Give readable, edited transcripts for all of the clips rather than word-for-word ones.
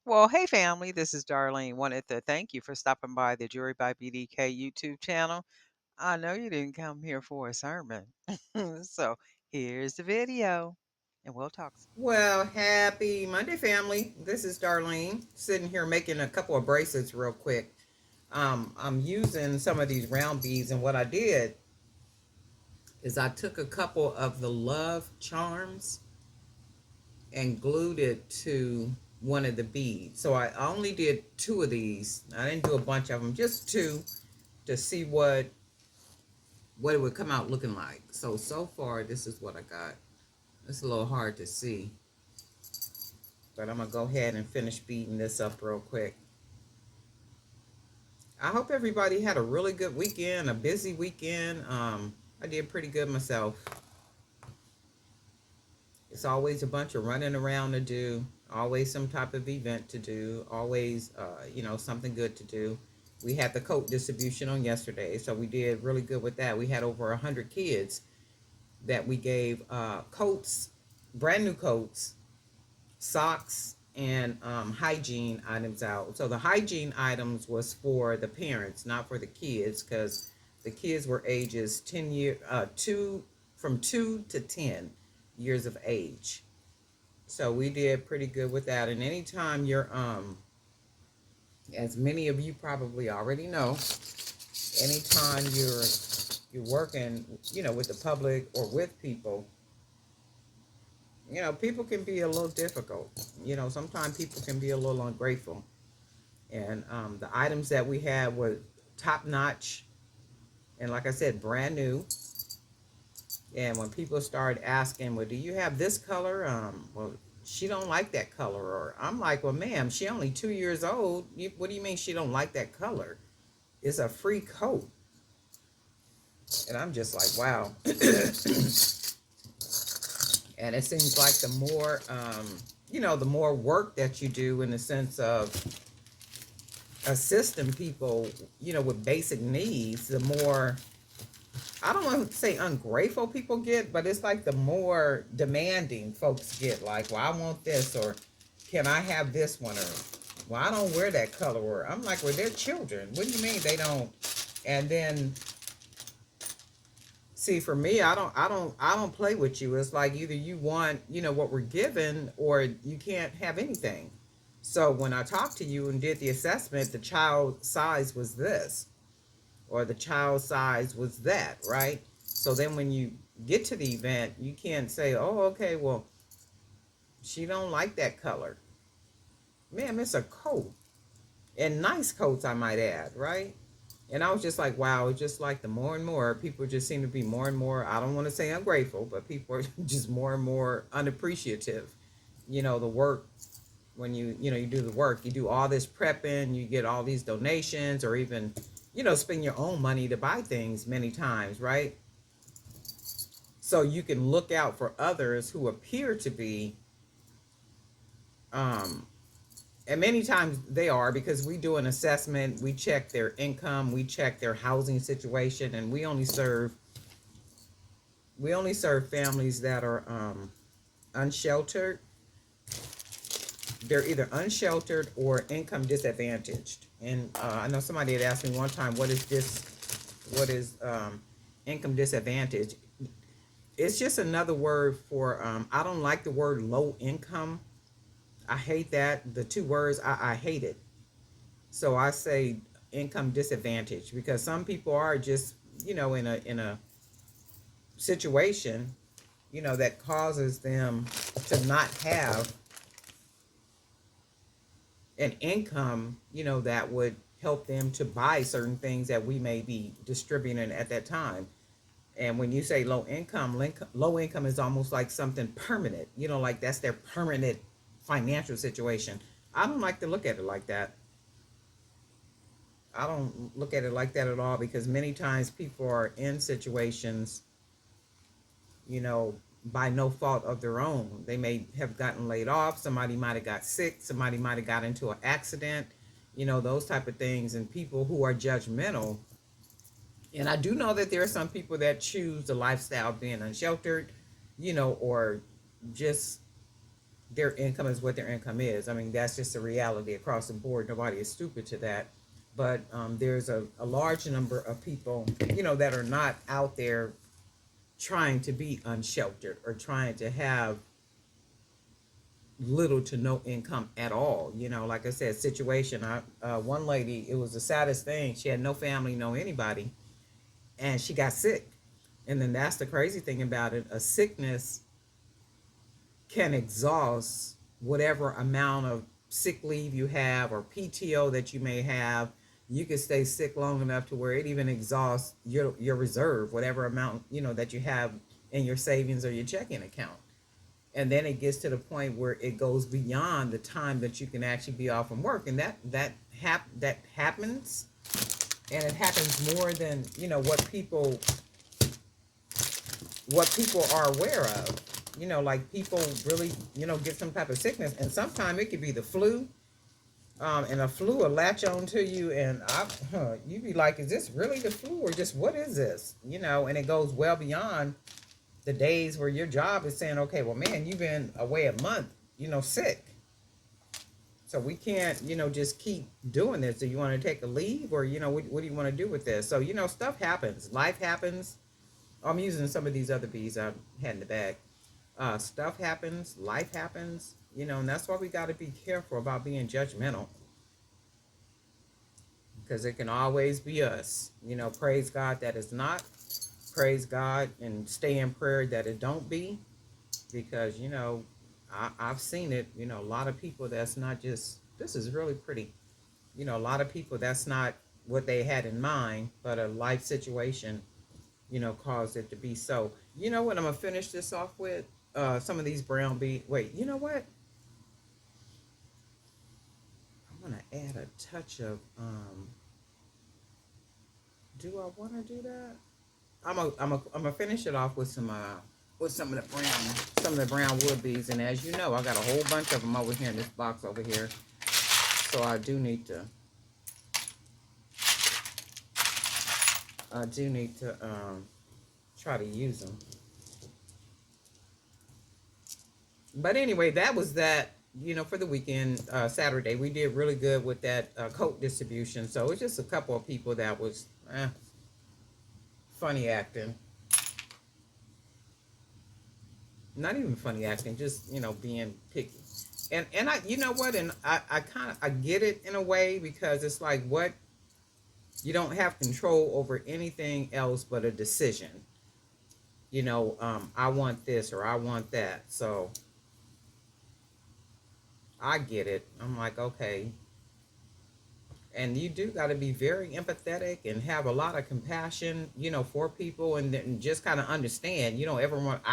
Well, hey family, this is Darlene. Wanted to thank you for stopping by the Jury by BDK YouTube channel. I know you didn't come here for a sermon. So here's the video, and we'll talk. Well, happy Monday, family. This is Darlene sitting here making a couple of bracelets real quick. I'm using some of these round beads, and what I did is I took a couple of the love charms and glued it to one of the beads. So I only did two of these. I didn't do a bunch of them, just two to see what it would come out looking like. So far this is what I got. It's a little hard to see, but I'm gonna go ahead and finish beading this up real quick. I hope everybody had a really good weekend, a busy weekend. I did pretty good myself. It's always a bunch of running around to do, always some type of event to do, always, something good to do. We had the coat distribution on yesterday, so we did really good with that. We had over 100 kids that we gave coats, brand new coats, socks, and hygiene items out. So the hygiene items was for the parents, not for the kids, because the kids were ages 2 to 10 years of age. So we did pretty good with that. And anytime you're as many of you probably already know, anytime you're working, with the public or with people, people can be a little difficult. Sometimes people can be a little ungrateful. And the items that we had were top notch, and like I said, brand new. And when people start asking, well, do you have this color? Well, she don't like that color. Or I'm like, well, ma'am, she only 2 years old. What do you mean she don't like that color? It's a free coat. And I'm just like, wow. And it seems like the more work that you do in the sense of assisting people, with basic needs, the more, I don't want to say ungrateful people get, but it's like the more demanding folks get. Like, well, I want this, or can I have this one, or well, I don't wear that color, or I'm like, well, they're children. What do you mean they don't? And then, see, for me, I don't play with you. It's like either you want, what we're given, or you can't have anything. So when I talked to you and did the assessment, the child size was this, or the child size was that, right? So then when you get to the event, you can't say, oh, okay, well, she don't like that color. Ma'am, it's a coat. And nice coats, I might add, right? And I was just like, wow, it's just like the more and more people just seem to be more and more, I don't want to say ungrateful, but people are just more and more unappreciative. The work, when you do the work, you do all this prepping, you get all these donations, or even, spend your own money to buy things many times, right? So you can look out for others who appear to be, um, and many times they are, because we do an assessment, we check their income, we check their housing situation, and we only serve families that are unsheltered. They're either unsheltered or income disadvantaged. And I know somebody had asked me one time, what is this? What is income disadvantage? It's just another word for, I don't like the word low income. I hate that. The two words, I hate it. So I say income disadvantage, because some people are just, in a situation, that causes them to not have an income, that would help them to buy certain things that we may be distributing at that time. And when you say low income is almost like something permanent, like that's their permanent financial situation. I don't like to look at it like that. I don't look at it like that at all, because many times people are in situations, you know, by no fault of their own. They may have gotten laid off. Somebody might have got sick. Somebody might have got into an accident, those type of things. And people who are judgmental. And I do know that there are some people that choose the lifestyle of being unsheltered, or just their income is what their income is. I mean, that's just a reality across the board. Nobody is stupid to that. But there's a large number of people, that are not out there trying to be unsheltered or trying to have little to no income at all. Like I said, situation. One lady, it was the saddest thing. She had no family, no anybody, and she got sick. And then that's the crazy thing about it. A sickness can exhaust whatever amount of sick leave you have or PTO that you may have. You could stay sick long enough to where it even exhausts your reserve, whatever amount that you have in your savings or your checking account. And then it gets to the point where it goes beyond the time that you can actually be off from work, and that happens, and it happens more than what people are aware of. Like people really, get some type of sickness, and sometimes it could be the flu, and a flu will latch on to you, and you be like, is this really the flu or just what is this? And it goes well beyond the days where your job is saying, okay, well, man, you've been away a month, sick. So we can't, just keep doing this. Do you want to take a leave or, what do you want to do with this? So, stuff happens. Life happens. I'm using some of these other bees I had in the bag. Stuff happens. Life happens. And that's why we got to be careful about being judgmental, because it can always be us. Praise God that it's not. Praise God and stay in prayer that it don't be, because I've seen it. A lot of people that's not just, this is really pretty. A lot of people that's not what they had in mind, but a life situation caused it to be so. You know what? I'm gonna finish this off with some of these brown bead. Wait, you know what? I'm gonna add a touch of. Do I want to do that? I'm gonna finish it off with some of the brown wood beads, and as you know, I got a whole bunch of them over here in this box over here. So I do need to try to use them. But anyway, that was that. For the weekend, Saturday, we did really good with that coat distribution. So it's just a couple of people that was funny acting. Not even funny acting, just being picky. And I, you know what, and I kind of I get it in a way, because it's like, what, you don't have control over anything else but a decision. I want this or I want that. So I get it. I'm like, okay. And you do got to be very empathetic and have a lot of compassion, for people, and then just kind of understand. I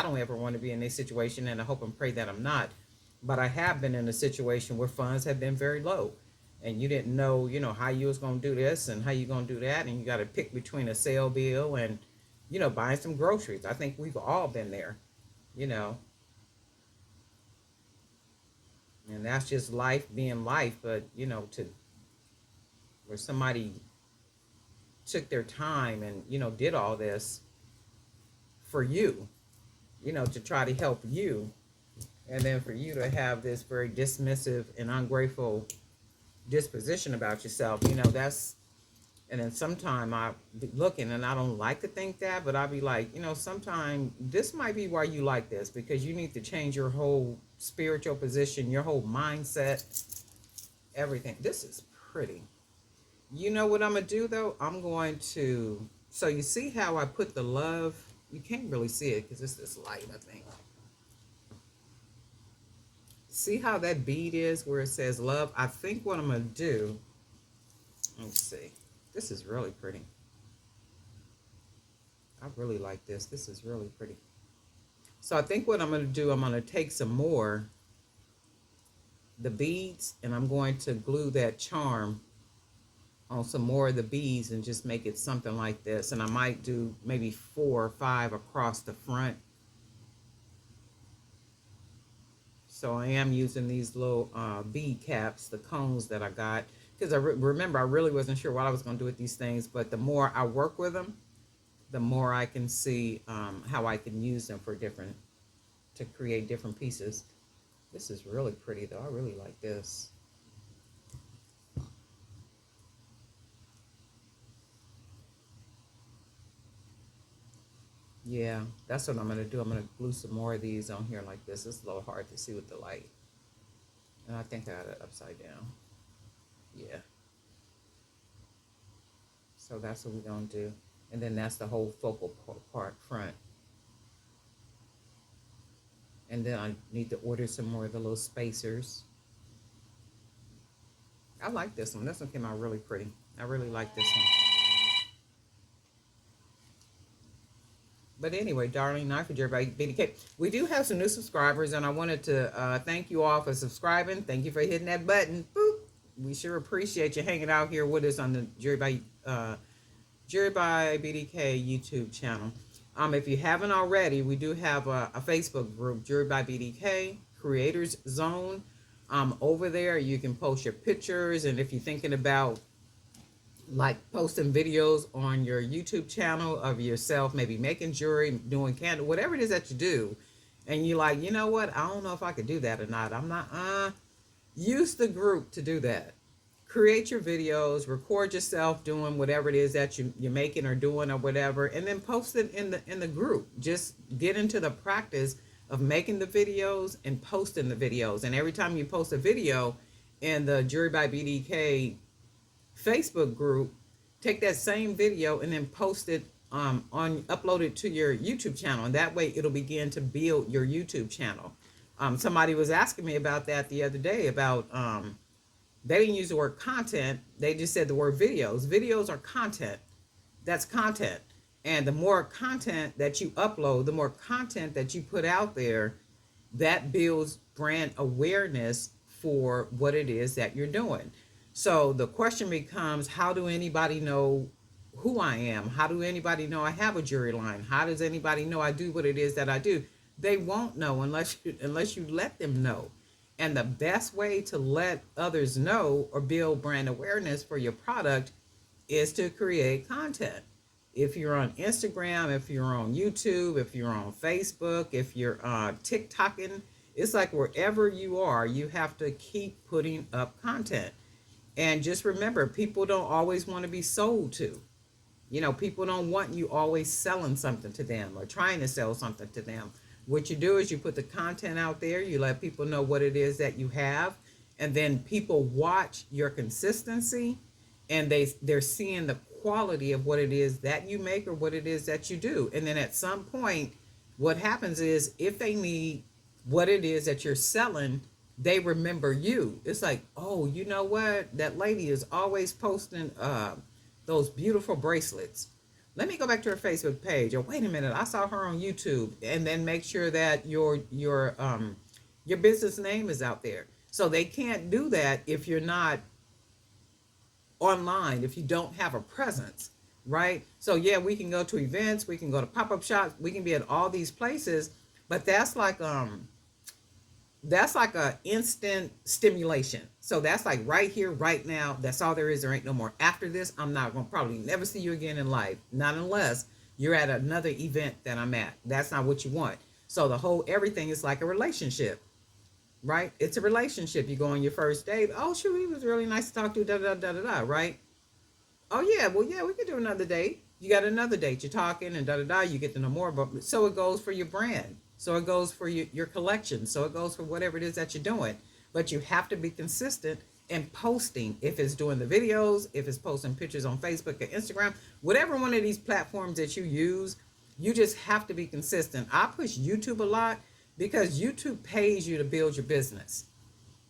don't ever want to be in a situation, and I hope and pray that I'm not. But I have been in a situation where funds have been very low, and you didn't know, how you was gonna do this and how you gonna do that, and you got to pick between a sale bill and, buying some groceries. I think we've all been there, you know, and that's just life being life. But to where somebody took their time and did all this for you, to try to help you, and then for you to have this very dismissive and ungrateful disposition about yourself, that's. And then sometime I be looking, and I don't like to think that, but I'll be like, sometime this might be why you like this, because you need to change your whole spiritual position, your whole mindset, everything. This is pretty. You know what I'm gonna do though? I'm going to. So you see how I put the love? You can't really see it because it's this light, I think. See how that bead is where it says love? I think what I'm gonna do. Let's see. This is really pretty. I really like this. This is really pretty. So I think what I'm going to do, I'm going to take some more, the beads, and I'm going to glue that charm on some more of the beads and just make it something like this. And I might do maybe 4 or 5 across the front. So I am using these little bead caps, the cones that I got. Because remember, I really wasn't sure what I was going to do with these things. But the more I work with them, the more I can see how I can use them for to create different pieces. This is really pretty though. I really like this. Yeah, that's what I'm gonna do. I'm gonna glue some more of these on here like this. It's a little hard to see with the light. And I think I got it upside down. Yeah. So that's what we're gonna do. And then that's the whole focal part front. And then I need to order some more of the little spacers. I like this one. This one came out really pretty. I really like this one. But anyway, darling, not for everybody, BDK. We do have some new subscribers, and I wanted to thank you all for subscribing. Thank you for hitting that button. Boop. We sure appreciate you hanging out here with us on the Jury by BDK YouTube channel. If you haven't already, we do have a Facebook group, Jury by BDK Creators Zone. Over there, you can post your pictures, and if you're thinking about like posting videos on your YouTube channel of yourself, maybe making jewelry, doing candle, whatever it is that you do, and you're like, you know what, I don't know if I could do that or not. I'm not. Use the group to do that. Create your videos, record yourself doing whatever it is that you're making or doing or whatever, and then post it in the group. Just get into the practice of making the videos and posting the videos. And every time you post a video in the Jury by BDK Facebook group, take that same video and then post it on upload it to your YouTube channel, and that way it'll begin to build your YouTube channel. Somebody was asking me about that the other day about they didn't use the word content, they just said the word videos. Videos are content. That's content. And the more content that you upload, the more content that you put out there, that builds brand awareness for what it is that you're doing. So the question becomes, how do anybody know who I am? How do anybody know I have a jewelry line? How does anybody know I do what it is that I do? They won't know unless you let them know. And the best way to let others know or build brand awareness for your product is to create content. If you're on Instagram, if you're on YouTube, if you're on Facebook, if you're TikToking, it's like wherever you are, you have to keep putting up content. And just remember, people don't always want to be sold to. You know, people don't want you always selling something to them or trying to sell something to them. What you do is you put the content out there, you let people know what it is that you have, and then people watch your consistency, and they're seeing the quality of what it is that you make or what it is that you do. And then at some point, what happens is if they need what it is that you're selling, they remember you. It's like, oh, you know what? That lady is always posting those beautiful bracelets. Let me go back to her Facebook page. Or wait a minute, I saw her on YouTube. And then make sure that your business name is out there. So they can't do that if you're not online, if you don't have a presence, right? So yeah, we can go to events, we can go to pop-up shops, we can be at all these places, but that's like a instant stimulation. So that's like right here, right now. That's all there is. There ain't no more. After this, I'm not gonna probably never see you again in life. Not unless you're at another event that I'm at. That's not what you want. So the whole everything is like a relationship, right? It's a relationship. You go on your first date. Oh shoot, he was really nice to talk to. Da da da da da. Right? Oh yeah, well yeah, we could do another date. You got another date. You're talking and da da da. You get to know more. But so it goes for your brand. So it goes for your collection. So it goes for whatever it is that you're doing. But you have to be consistent in posting. If it's doing the videos, if it's posting pictures on Facebook or Instagram, whatever one of these platforms that you use, you just have to be consistent. I push YouTube a lot because YouTube pays you to build your business,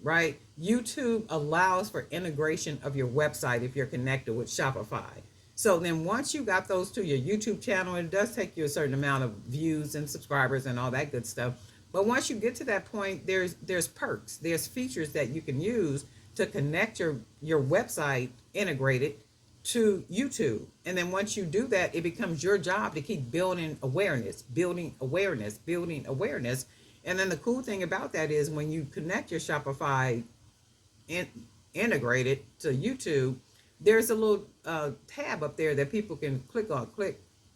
right? YouTube allows for integration of your website if you're connected with Shopify. So then once you got those to your YouTube channel, it does take you a certain amount of views and subscribers and all that good stuff. But once you get to that point, there's perks, there's features that you can use to connect your website integrated to YouTube. And then once you do that, it becomes your job to keep building awareness, building awareness, building awareness. And then the cool thing about that is when you connect your Shopify in, integrated to YouTube, there's a little tab up there that people can click on,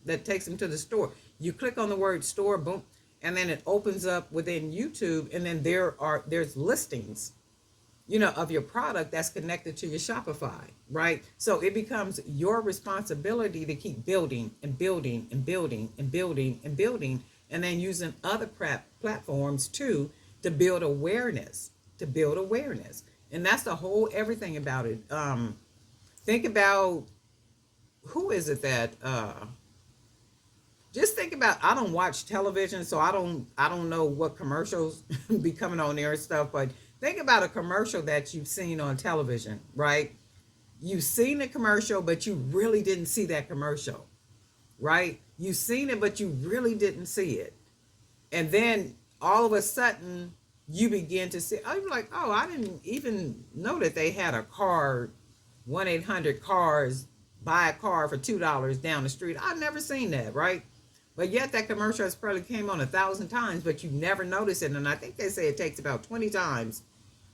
that takes them to the store. You click on the word store, boom, and then it opens up within YouTube, and then there's listings, of your product that's connected to your Shopify, right? So it becomes your responsibility to keep building and building and building and building and building, and then using other platforms too to build awareness, and that's the whole everything about it. Think about who is it that just think about, I don't watch television, so I don't know what commercials be coming on there and stuff, but think about a commercial that you've seen on television, right? You've seen the commercial, but you really didn't see that commercial, right? You've seen it, but you really didn't see it. And then all of a sudden you begin to see, oh, you're like, oh, I didn't even know that they had a car, 1-800-CARS, buy a car for $2 down the street. I've never seen that, right? But yet that commercial has probably came on 1,000 times, but you never notice it. And I think they say it takes about 20 times,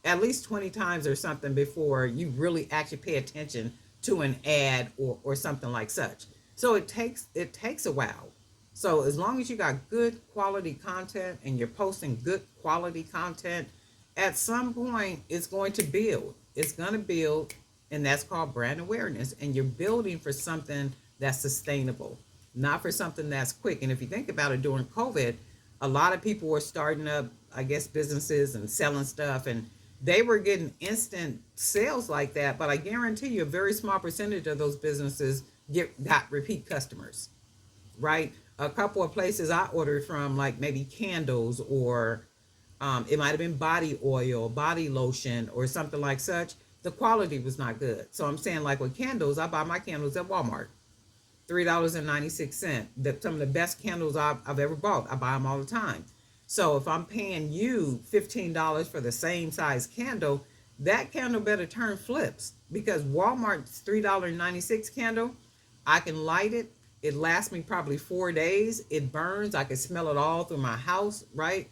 at least 20 times or something, before you really actually pay attention to an ad or something like such. So it takes a while. So as long as you got good quality content and you're posting good quality content, at some point it's going to build. It's going to build, and that's called brand awareness. And you're building for something that's sustainable, not for something that's quick. And if you think about it, during COVID, a lot of people were starting up, I guess, businesses and selling stuff, and they were getting instant sales like that. But I guarantee you, a very small percentage of those businesses got repeat customers, right? A couple of places I ordered from, like maybe candles, or it might have been body oil, body lotion, or something like such. The quality was not good. So I'm saying, like with candles, I buy my candles at Walmart, $3.96. Some of the best candles I've ever bought. I buy them all the time. So if I'm paying you $15 for the same size candle, that candle better turn flips, because Walmart's $3.96 candle, I can light it. It lasts me probably 4 days. It burns. I can smell it all through my house, right?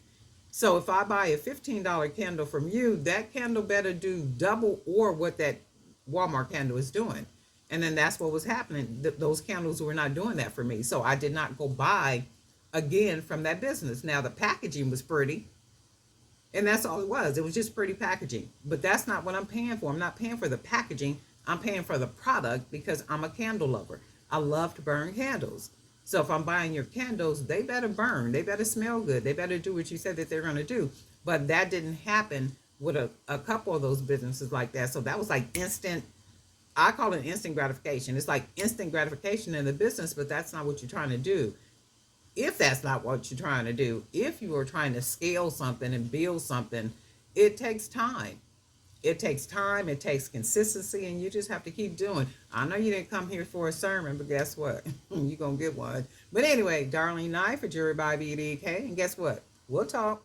So if I buy a $15 candle from you, that candle better do double or what that Walmart candle is doing. And then that's what was happening. Those candles were not doing that for me. So I did not go buy again from that business. Now the packaging was pretty, and that's all it was. It was just pretty packaging. But that's not what I'm paying for. I'm not paying for the packaging. I'm paying for the product, because I'm a candle lover. I love to burn candles. So if I'm buying your candles, they better burn. They better smell good. They better do what you said that they're going to do. But that didn't happen with a couple of those businesses like that. So that was like instant. I call it instant gratification. It's like instant gratification in the business, but that's not what you're trying to do. If that's not what you're trying to do, if you are trying to scale something and build something, it takes time. It takes time, it takes consistency, and you just have to keep doing. I know you didn't come here for a sermon, but guess what? You're going to get one. But anyway, Darlene Nye for Jury by BDK, and guess what? We'll talk.